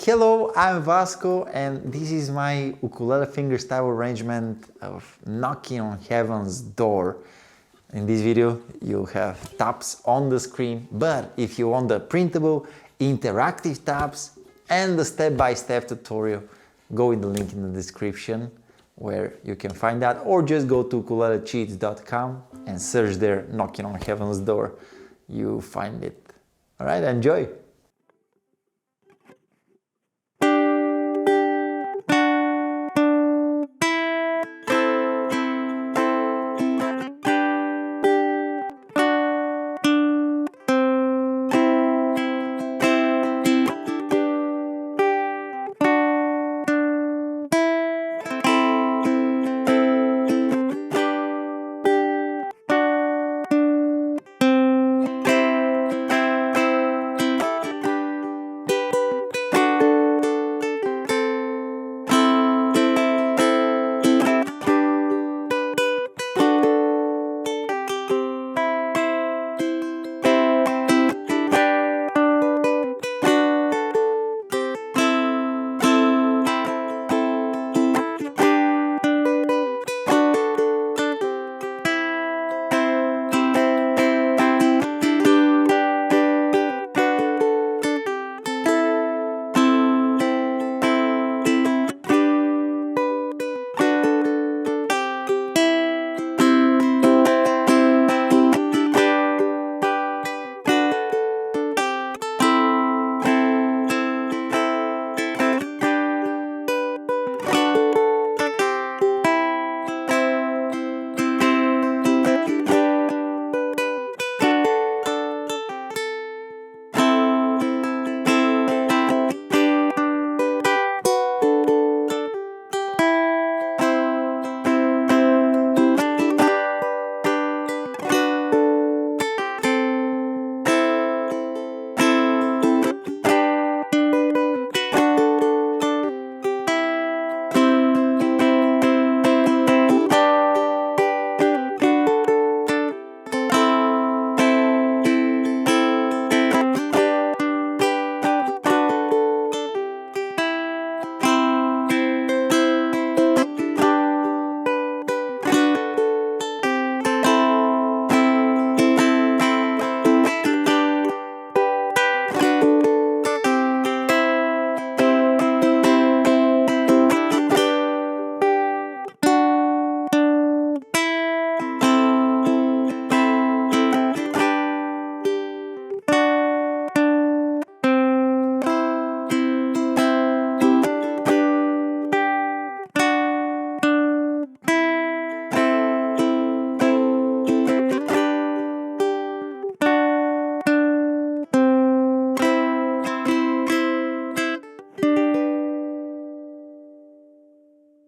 Hello, I'm Vasco and this is my ukulele fingerstyle arrangement of Knocking on Heaven's Door. In this video you have tabs on the screen, but if you want the printable, interactive tabs and the step-by-step tutorial, go in the link in the description where you can find that, or just go to ukulelecheats.com and search there Knocking on Heaven's Door. You find it. Alright, enjoy!